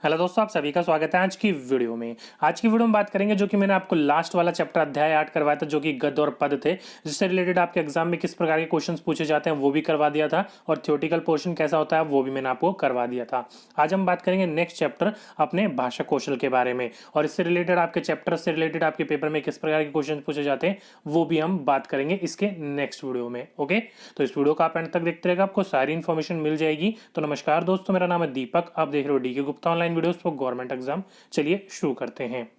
Hello दोस्तों, आप सभी का स्वागत है आज की वीडियो में। आज की वीडियो में बात करेंगे जो कि मैंने आपको लास्ट वाला चैप्टर अध्याय 8 करवाया था, जो कि गद्य और पद थे, जिससे रिलेटेड आपके एग्जाम में किस प्रकार के क्वेश्चंस पूछे जाते हैं वो भी करवा दिया था, और थ्योरेटिकल पोर्शन कैसा होता है वो भी मैंने आपको करवा दिया था। आज हम बात करेंगे नेक्स्ट चैप्टर अपने भाषा कौशल के बारे में, और इससे रिलेटेड आपके चैप्टर से रिलेटेड आपके पेपर में किस प्रकार के क्वेश्चन पूछे जाते हैं वो भी हम बात करेंगे इसके नेक्स्ट वीडियो में। ओके, तो इस वीडियो को आप एंड तक देखते रहेगा, आपको सारी इन्फॉर्मेशन मिल जाएगी। तो नमस्कार दोस्तों, मेरा नाम है दीपक, आप देख रहे हो DK Gupta online videos for government exam. चलिए शुरू करते हैं।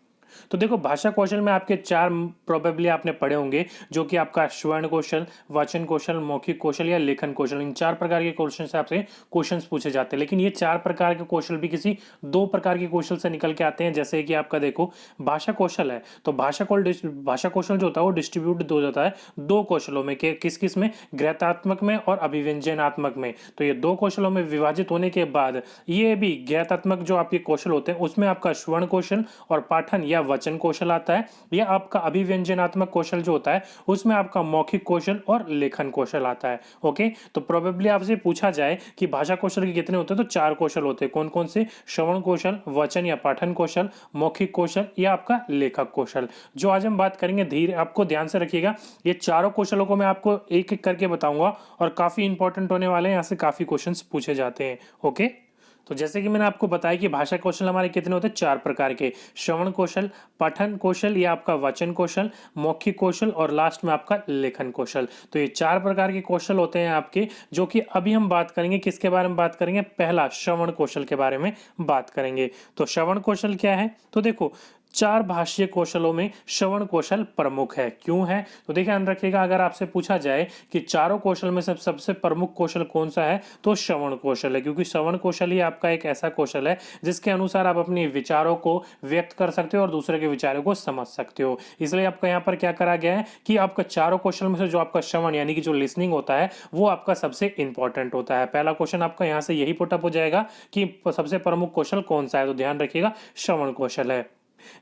तो देखो, भाषा कौशल में आपके चार प्रोबेबली आपने पढ़े होंगे, जो कि आपका श्रवण कौशल, वाचन कौशल, मौखिक कौशल या लेखन कौशल। इन चार प्रकार के कौशल से आपसे क्वेश्चंस पूछे जाते हैं। लेकिन ये चार प्रकार के कौशल भी किसी दो प्रकार के कौशल से निकल के आते हैं। जैसे कि आपका देखो, भाषा कौशल है तो भाषा कौशल जो होता है वो डिस्ट्रीब्यूट हो जाता है दो कौशलों में, किस किस में, गृहतात्मक में और अभिव्यंजनात्मक में। तो ये दो कौशलों में विभाजित होने के बाद ये भी गृहतात्मक जो आपके कौशल होते हैं उसमें आपका श्रवण कौशल और पाठन या वचन कौशल आता है, या आपका अभिव्यंजनात्मक कौशल जो होता है उसमें आपका मौखिक कौशल और लेखन कौशल आता है। ओके, तो प्रोबेबली आपसे पूछा जाए कि भाषा कौशल के कितने होते हैं, तो चार कौशल होते हैं। कौन कौन से? श्रवण कौशल, वचन या पाठन कौशल, मौखिक कौशल या आपका लेखक कौशल। जो आज हम बात करेंगे, धीरे आपको ध्यान से रखिएगा, ये चारों कौशलों को मैं आपको एक एक करके बताऊंगा और काफी इंपॉर्टेंट होने वाले हैं, यहाँ से काफी क्वेश्चन पूछे जाते हैं। ओके, तो जैसे कि मैंने आपको बताया कि भाषा कौशल हमारे कितने होते हैं, चार प्रकार के। श्रवण कौशल, पठन कौशल या आपका वचन कौशल, मौखिक कौशल और लास्ट में आपका लेखन कौशल। तो ये चार प्रकार के कौशल होते हैं आपके, जो कि अभी हम बात करेंगे। किसके बारे में बात करेंगे? पहला श्रवण कौशल के बारे में बात करेंगे। तो श्रवण कौशल क्या है? तो देखो, चार भाषीय कौशलों में श्रवण कौशल प्रमुख है। क्यों है? तो देखिए, ध्यान रखिएगा, अगर आपसे पूछा जाए कि चारों कौशल में सबसे प्रमुख कौशल कौन सा है, तो श्रवण कौशल है। क्योंकि श्रवण कौशल ही आपका एक ऐसा कौशल है जिसके अनुसार आप अपने विचारों को व्यक्त कर सकते हो और दूसरे के विचारों को समझ सकते हो। इसलिए आपका यहाँ पर क्या करा गया है कि आपका चारों कौशल में से जो आपका श्रवण यानी कि जो लिसनिंग होता है वो आपका सबसे इंपॉर्टेंट होता है। पहला क्वेश्चन आपका यहाँ से यही पुटअप हो जाएगा कि सबसे प्रमुख कौशल कौन सा है, तो ध्यान रखिएगा, श्रवण कौशल है।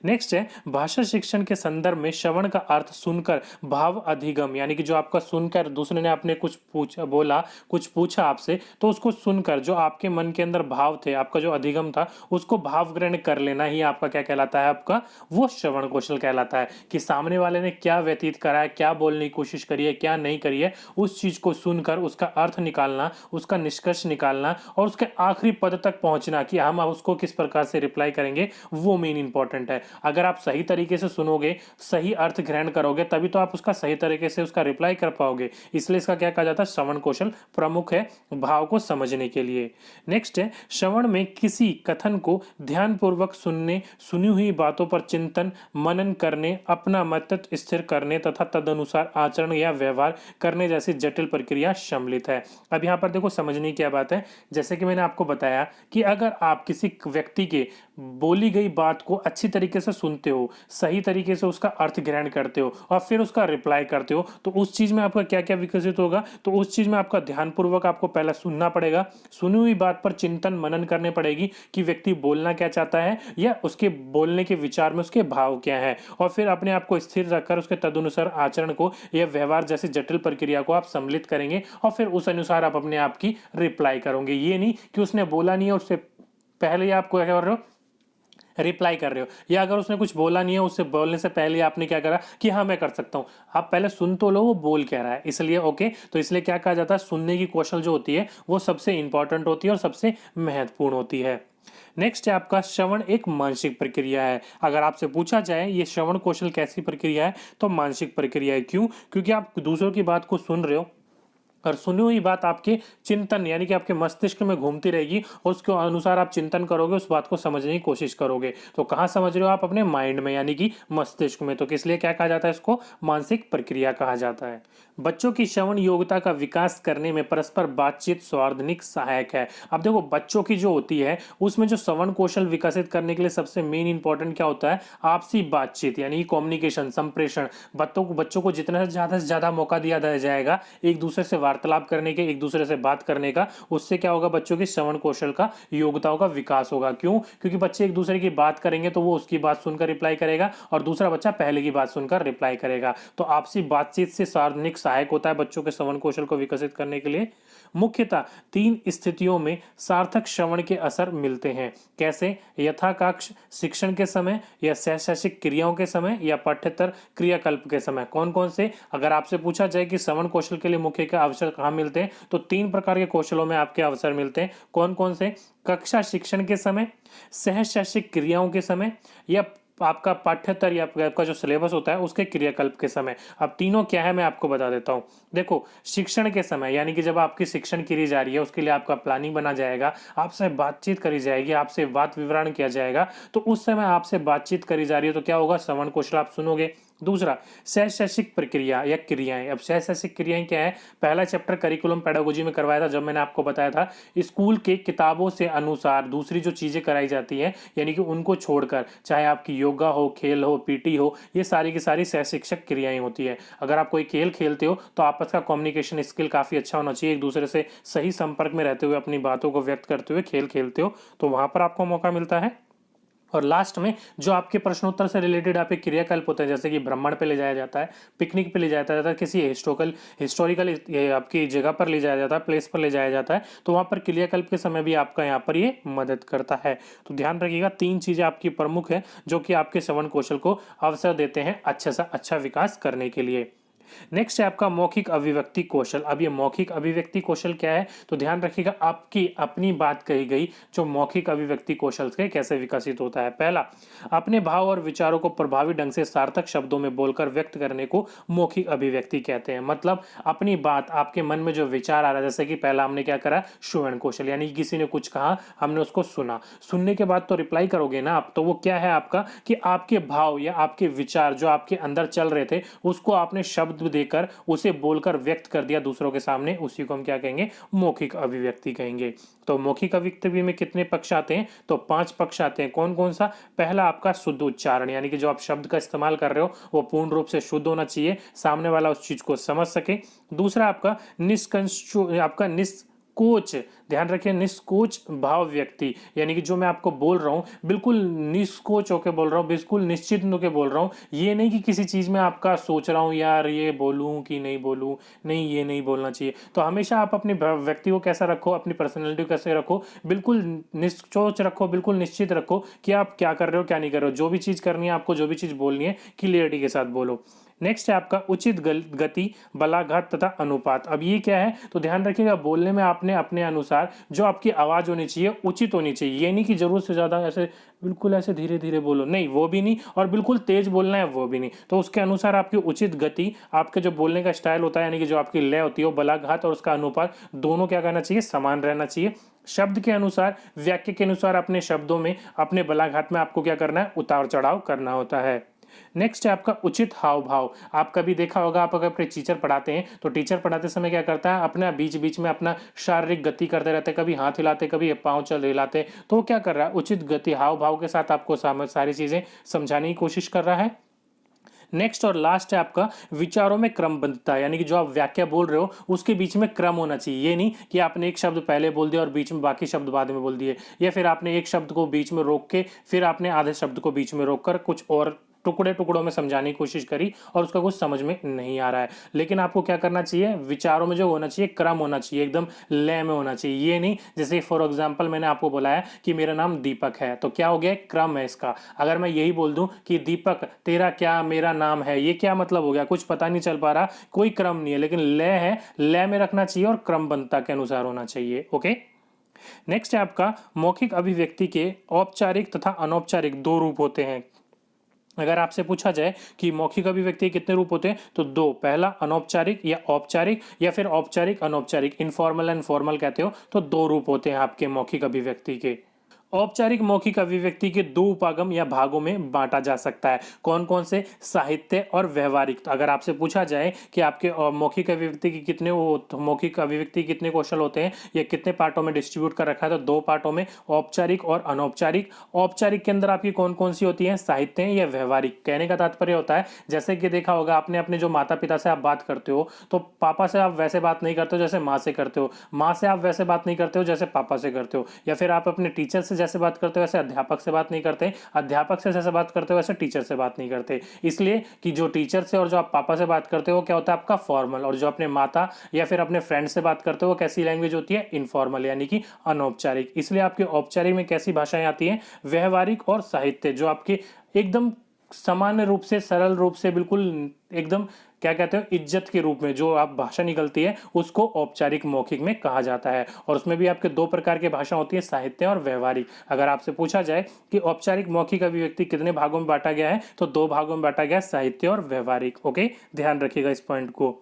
नेक्स्ट है, भाषा शिक्षण के संदर्भ में श्रवण का अर्थ सुनकर भाव अधिगम, यानी कि जो आपका सुनकर दूसरे ने आपने कुछ पूछा, बोला, कुछ पूछा आपसे, तो उसको सुनकर जो आपके मन के अंदर भाव थे, आपका जो अधिगम था, उसको भाव ग्रहण कर लेना ही आपका क्या कहलाता है, आपका वो श्रवण कौशल कहलाता है। कि सामने वाले ने क्या व्यतीत करा है, क्या बोलने की कोशिश करी है, क्या नहीं करी है, उस चीज को सुनकर उसका अर्थ निकालना, उसका निष्कर्ष निकालना और उसके आखिरी पद तक पहुंचना कि हम उसको किस प्रकार से रिप्लाई करेंगे, वो मेन इंपॉर्टेंट है। अगर आप सही तरीके से सुनोगे, सही अर्थ ग्रहण करोगे, तभी तो आप उसका सही तरीके से उसका रिप्लाई कर पाओगे। इसलिए इसका क्या कहा जाता है, श्रवण कौशल प्रमुख है भाव को समझने के लिए। नेक्स्ट है, श्रवण में किसी कथन को ध्यानपूर्वक सुनने, सुनी हुई बातों पर चिंतन मनन करने, अपना मत स्थिर करने तथा तदनुसार आचरण या व्यवहार करने जैसी जटिल प्रक्रिया सम्मिलित है। अब यहाँ पर देखो, समझने की क्या बात है, जैसे कि मैंने आपको बताया कि अगर आप किसी व्यक्ति के बोली गई बात को अच्छी तरीके से सुनते हो, सही तरीके से उसका अर्थ ग्रहण करते हो और फिर उसका रिप्लाई करते हो, तो उस चीज में आपका क्या क्या विकसित होगा, तो उस चीज में आपका ध्यानपूर्वक आपको पहले सुनना पड़ेगा, सुनी हुई बात पर चिंतन मनन करने पड़ेगी कि व्यक्ति बोलना क्या चाहता है या उसके बोलने के विचार में उसके भाव क्या है, और फिर अपने आप को स्थिर रखकर उसके तदनुसार आचरण को या व्यवहार जैसी जटिल प्रक्रिया को आप सम्मिलित करेंगे और फिर उस अनुसार आप अपने आप की रिप्लाई करोगे। ये नहीं कि उसने बोला नहीं है उससे पहले आपको क्या कर रहे हो, रिप्लाई कर रहे हो, या अगर उसने कुछ बोला नहीं है उससे बोलने से पहले आपने क्या करा कि हाँ मैं कर सकता हूं। आप पहले सुन तो लो वो बोल क्या रहा है, इसलिए ओके, तो इसलिए क्या कहा जाता है, सुनने की कौशल जो होती है वो सबसे इंपॉर्टेंट होती है और सबसे महत्वपूर्ण होती है। नेक्स्ट है आपका श्रवण एक मानसिक प्रक्रिया है। अगर आपसे पूछा जाए ये श्रवण कौशल कैसी प्रक्रिया है, तो मानसिक प्रक्रिया है। क्यों? क्योंकि आप दूसरों की बात को सुन रहे हो और सुनी हुई बात आपके चिंतन यानी कि आपके मस्तिष्क में घूमती रहेगी और उसके अनुसार आप चिंतन करोगे, उस बात को समझने की कोशिश करोगे। तो कहाँ समझ रहे हो आप? अपने माइंड में यानी कि मस्तिष्क में। तो किस लिए क्या कहा जाता है, इसको मानसिक प्रक्रिया कहा जाता है। बच्चों की श्रवण योग्यता का विकास करने में परस्पर बातचीत स्वार्धनिक सहायक है। अब देखो, बच्चों की जो होती है उसमें जो श्रवण कौशल विकसित करने के लिए सबसे मेन इंपॉर्टेंट क्या होता है, आपसी बातचीत यानी कम्युनिकेशन, संप्रेषण। बच्चों को जितना से ज्यादा मौका दिया जाएगा एक दूसरे से वार्तालाप करने के, एक दूसरे से बात करने का, उससे क्या होगा, बच्चों की श्रवण कौशल का, योग्यताओं का विकास होगा। क्यों? क्योंकि बच्चे एक दूसरे की बात करेंगे तो वो उसकी बात सुनकर रिप्लाई करेगा और दूसरा बच्चा पहले की बात सुनकर रिप्लाई करेगा। तो आपसी बातचीत से सार्वजनिक सहायक होता है बच्चों के श्रवण कौशल को विकसित करने के लिए। मुख्यतः 3 स्थितियों में सार्थक श्रवण के असर मिलते हैं। कैसे? यथाकक्ष शिक्षण के समय, या सहशैक्षिक क्रियाओं के समय, या पाठ्येतर क्रियाकल्प के समय। कौन कौन से? अगर आपसे पूछा जाए कि श्रवण कौशल के लिए मुख्य के अवसर कहाँ मिलते हैं, तो 3 प्रकार के कौशलों में आपके अवसर मिलते हैं। कौन कौन से? कक्षा शिक्षण के समय, सहशैक्षिक क्रियाओं के समय, या आपका पाठ्येतर या आपका जो सिलेबस होता है उसके क्रियाकल्प के समय। अब तीनों क्या है मैं आपको बता देता हूं। देखो, शिक्षण के समय यानी कि जब आपकी शिक्षण की जा रही है, उसके लिए आपका प्लानिंग बना जाएगा, आपसे बातचीत करी जाएगी, आपसे बात विवरण किया जाएगा, तो उस समय आपसे बातचीत करी जा रही है तो क्या होगा, श्रवण कौशल आप सुनोगे। दूसरा, सहशैक्षिक प्रक्रिया या क्रियाएं। अब सहशैक्षिक क्रियाएं क्या है? पहला चैप्टर करिकुलम पेडागोजी में करवाया था, जब मैंने आपको बताया था स्कूल के किताबों से अनुसार दूसरी जो चीजें कराई जाती हैं, यानी कि उनको छोड़कर, चाहे आपकी योगा हो, खेल हो, पीटी हो, ये सारी की सारी सहशिक्षक क्रियाएं होती है। अगर आप कोई खेल खेलते हो तो आपस का कम्युनिकेशन स्किल काफी अच्छा होना चाहिए, एक दूसरे से सही संपर्क में रहते हुए अपनी बातों को व्यक्त करते हुए खेल खेलते हो, तो वहां पर आपको मौका मिलता है। और लास्ट में जो आपके प्रश्नोत्तर से रिलेटेड आपके क्रियाकल्प होते हैं, जैसे कि भ्रमण पे ले जाया जाता है, पिकनिक पे ले जाया जाता है, किसी हिस्टोरिकल आपकी जगह पर ले जाया जाता है, प्लेस पर ले जाया जाता है, तो वहां पर क्रियाकल्प के समय भी आपका यहाँ पर ये मदद करता है। तो ध्यान रखिएगा, 3 चीजें आपकी प्रमुख है जो कि आपके श्रवण कौशल को अवसर देते हैं अच्छा सा अच्छा विकास करने के लिए। नेक्स्ट है आपका मौखिक अभिव्यक्ति कौशल। अब ये मौखिक अभिव्यक्ति कौशल क्या है, तो ध्यान रखिएगा, आपकी अपनी बात कही गई जो मौखिक अभिव्यक्ति कौशल से कैसे विकसित होता है। पहला, अपने भाव और विचारों को प्रभावी ढंग से सार्थक शब्दों में बोलकर व्यक्त करने को मौखिक अभिव्यक्ति कहते हैं। मतलब अपनी बात, आपके मन में जो विचार आ रहा है, जैसे कि पहला हमने क्या करा, श्रवण कौशल, यानी किसी ने कुछ कहा, हमने उसको सुना, सुनने के बाद तो रिप्लाई करोगे ना आप, तो वो क्या है आपका, कि आपके भाव या आपके विचार जो आपके अंदर चल रहे थे उसको आपने शब्द देकर उसे बोलकर व्यक्त कर दिया दूसरों के सामने, उसी को हम क्या कहेंगे, मौखिक अभिव्यक्ति कहेंगे। तो मौखिक अभिव्यक्ति में कितने पक्ष आते हैं, तो 5 पक्ष आते हैं। कौन कौन सा? पहला आपका शुद्ध उच्चारण, यानी कि जो आप शब्द का इस्तेमाल कर रहे हो वो पूर्ण रूप से शुद्ध होना चाहिए, सामने वाला उस चीज को समझ सके। दूसरा आपका निष्कोच, ध्यान रखिए, निष्कोच भाव व्यक्ति, यानी कि जो मैं आपको बोल रहा हूं बिल्कुल निष्कोच होकर बोल रहा हूं, बिल्कुल निश्चित होकर बोल रहा हूं, ये नहीं कि किसी चीज में आपका सोच रहा हूं यार ये बोलूं कि नहीं बोलूं, नहीं ये नहीं बोलना चाहिए। तो हमेशा आप अपने व्यक्ति को कैसा रखो, अपनी पर्सनैलिटी को कैसे रखो, बिल्कुल निष्कोच रखो, बिल्कुल निश्चित रखो कि आप क्या कर रहे हो क्या नहीं कर रहे हो, जो भी चीज करनी है आपको, जो भी चीज बोलनी है क्लियरिटी के साथ बोलो। नेक्स्ट है आपका उचित गति, बलाघात तथा अनुपात। अब ये क्या है, तो ध्यान रखिएगा, बोलने में आपने अपने अनुसार जो आपकी आवाज होनी चाहिए उचित होनी चाहिए, ये नहीं कि जरूरत से ज्यादा ऐसे बिल्कुल ऐसे धीरे धीरे बोलो, नहीं वो भी नहीं, और बिल्कुल तेज बोलना है वो भी नहीं। तो उसके अनुसार आपकी उचित गति, आपके जो बोलने का स्टाइल होता है, यानी कि जो आपकी लय होती है, वो बलाघात और उसका अनुपात दोनों क्या करना चाहिए, समान रहना चाहिए। शब्द के अनुसार, वाक्य के अनुसार अपने शब्दों में, अपने बलाघात में आपको क्या करना है, उतार चढ़ाव करना होता है। नेक्स्ट है आपका उचित हाव भाव। आप कभी देखा होगा, आप अगर अपने टीचर पढ़ाते हैं तो टीचर पढ़ाते समय क्या करता है, अपना बीच बीच में अपना शारीरिक गति करते रहते हैं, कभी हाथ हिलाते, कभी पांव चल हिलाते, तो वो क्या कर रहा है, उचित गति हाव भाव के साथ आपको सारी चीजें समझाने की कोशिश कर रहा है। नेक्स्ट और लास्ट है आपका विचारों में क्रमबद्धता, यानी कि जो आप व्याख्या बोल रहे हो उसके बीच में क्रम होना चाहिए, ये नहीं कि आपने एक शब्द पहले बोल दिया और बीच में बाकी शब्द बाद में बोल दिए, या फिर आपने एक शब्द को बीच में रोक के फिर आपने आधे शब्द को बीच में रोक कर कुछ और टुकड़े टुकड़ों में समझाने की कोशिश करी और उसका कुछ समझ में नहीं आ रहा है। लेकिन आपको क्या करना चाहिए, विचारों में जो होना चाहिए क्रम होना चाहिए, एकदम लय में होना चाहिए, ये नहीं जैसे फॉर एग्जांपल मैंने आपको बोला है कि मेरा नाम दीपक है, तो क्या हो गया, क्रम है इसका। अगर मैं यही बोल दूं कि दीपक तेरा क्या मेरा नाम है, ये क्या मतलब हो गया, कुछ पता नहीं चल पा रहा, कोई क्रम नहीं है, लेकिन लय है, लय में रखना चाहिए और क्रमबद्धता के अनुसार होना चाहिए। ओके, नेक्स्ट है आपका मौखिक अभिव्यक्ति के औपचारिक तथा अनौपचारिक 2 रूप होते हैं। अगर आपसे पूछा जाए कि मौखिक अभिव्यक्ति के कितने रूप होते हैं, तो 2, पहला अनौपचारिक या औपचारिक, या फिर औपचारिक अनौपचारिक, इनफॉर्मल एंड फॉर्मल कहते हो, तो 2 रूप होते हैं आपके मौखिक अभिव्यक्ति के। औपचारिक मौखिक अभिव्यक्ति के दो उपागम या भागों में बांटा जा सकता है। कौन कौन से? साहित्य और व्यवहारिक। तो अगर आपसे पूछा जाए कि आपके मौखिक अभिव्यक्ति की कितने मौखिक अभिव्यक्ति कितने कौशल होते हैं या कितने पार्टों में डिस्ट्रीब्यूट कर रखा है, तो दो पार्टों में, औपचारिक और अनौपचारिक। औपचारिक के अंदर आपकी कौन कौन सी होती है? साहित्य या व्यवहारिक। कहने का तात्पर्य होता है, जैसे कि देखा होगा आपने, अपने जो माता पिता से आप बात करते हो तो पापा से आप वैसे बात नहीं करते हो जैसे माँ से करते हो, माँ से आप वैसे बात नहीं करते हो जैसे पापा से करते हो, या फिर आप अपने टीचर से जैसे बात करते हो वैसे अध्यापक से बात नहीं करते, अध्यापक से जैसे बात करते हो वैसे टीचर से बात नहीं करते। इसलिए कि जो टीचर से और जो आप पापा से बात करते हो क्या होता है आपका फॉर्मल, और जो अपने माता या फिर अपने फ्रेंड से बात करते हो वो कैसी लैंग्वेज होती है? इनफॉर्मल, यानी कि अनौपचारिक। इसलिए आपके औपचारिक में कैसी भाषाएं आती हैं? व्यवहारिक और साहित्य, जो आपके एकदम सामान्य रूप से, सरल रूप से, बिल्कुल एकदम क्या कहते हो, इज्जत के रूप में जो आप भाषा निकलती है उसको औपचारिक मौखिक में कहा जाता है। और उसमें भी आपके दो प्रकार की भाषा होती है, साहित्य और व्यवहारिक। अगर आपसे पूछा जाए कि औपचारिक मौखिक अभिव्यक्ति कितने भागों में बांटा गया है, तो दो भागों में बांटा गया है, साहित्य और व्यवहारिक। ओके, ध्यान रखिएगा इस पॉइंट को।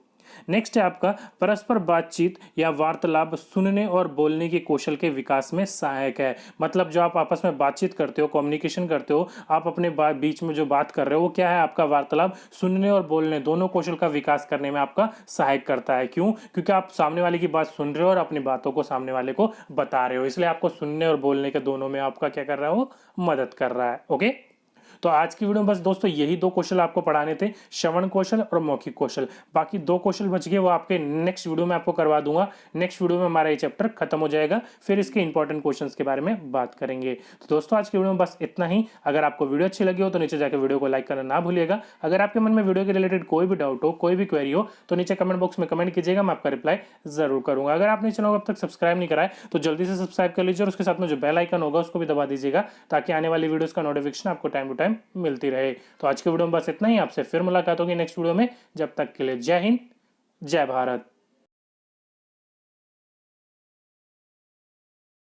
नेक्स्ट है आपका परस्पर बातचीत या वार्तालाप सुनने और बोलने के कौशल के विकास में सहायक है। मतलब जो आप आपस में बातचीत करते हो, कम्युनिकेशन करते हो, आप अपने बीच में जो बात कर रहे हो वो क्या है? आपका वार्तालाप सुनने और बोलने दोनों कौशल का विकास करने में आपका सहायक करता है। क्यों? क्योंकि आप सामने वाले की बात सुन रहे हो और अपनी बातों को सामने वाले को बता रहे हो, इसलिए आपको सुनने और बोलने के दोनों में आपका क्या कर रहा है? वो मदद कर रहा है। ओके, तो आज की वीडियो में बस दोस्तों यही दो कौशल आपको पढ़ाने थे, श्रवण कौशल और मौखिक कौशल। बाकी दो कौशल बच गए, वो आपके नेक्स्ट वीडियो में आपको करवा दूंगा। नेक्स्ट वीडियो में हमारा ये चैप्टर खत्म हो जाएगा, फिर इसके इंपॉर्टेंट क्वेश्चंस के बारे में बात करेंगे। तो दोस्तों आज की वीडियो में बस इतना ही। अगर आपको वीडियो अच्छी लगी हो तो नीचे जाकर वीडियो को लाइक करना ना भूलिएगा। अगर आपके मन में वीडियो के रिलेटेड कोई भी डाउट हो, कोई भी क्वेरी हो, तो नीचे कमेंट बॉक्स में कमेंट कीजिएगा, मैं आपका रिप्लाई जरूर करूंगा। अगर आपने चैनल को अब तक सब्सक्राइब नहीं करा है तो जल्दी से सब्सक्राइब कर लीजिए और उसके साथ में जो बेल आइकन होगा उसको भी दबा दीजिएगा, ताकि आने वाली वीडियोस का नोटिफिकेशन आपको टाइम टू टाइम मिलती रहे। तो आज के वीडियो में बस इतना ही। आपसे फिर मुलाकात होगी नेक्स्ट वीडियो में। जब तक के लिए जय हिंद, जय भारत।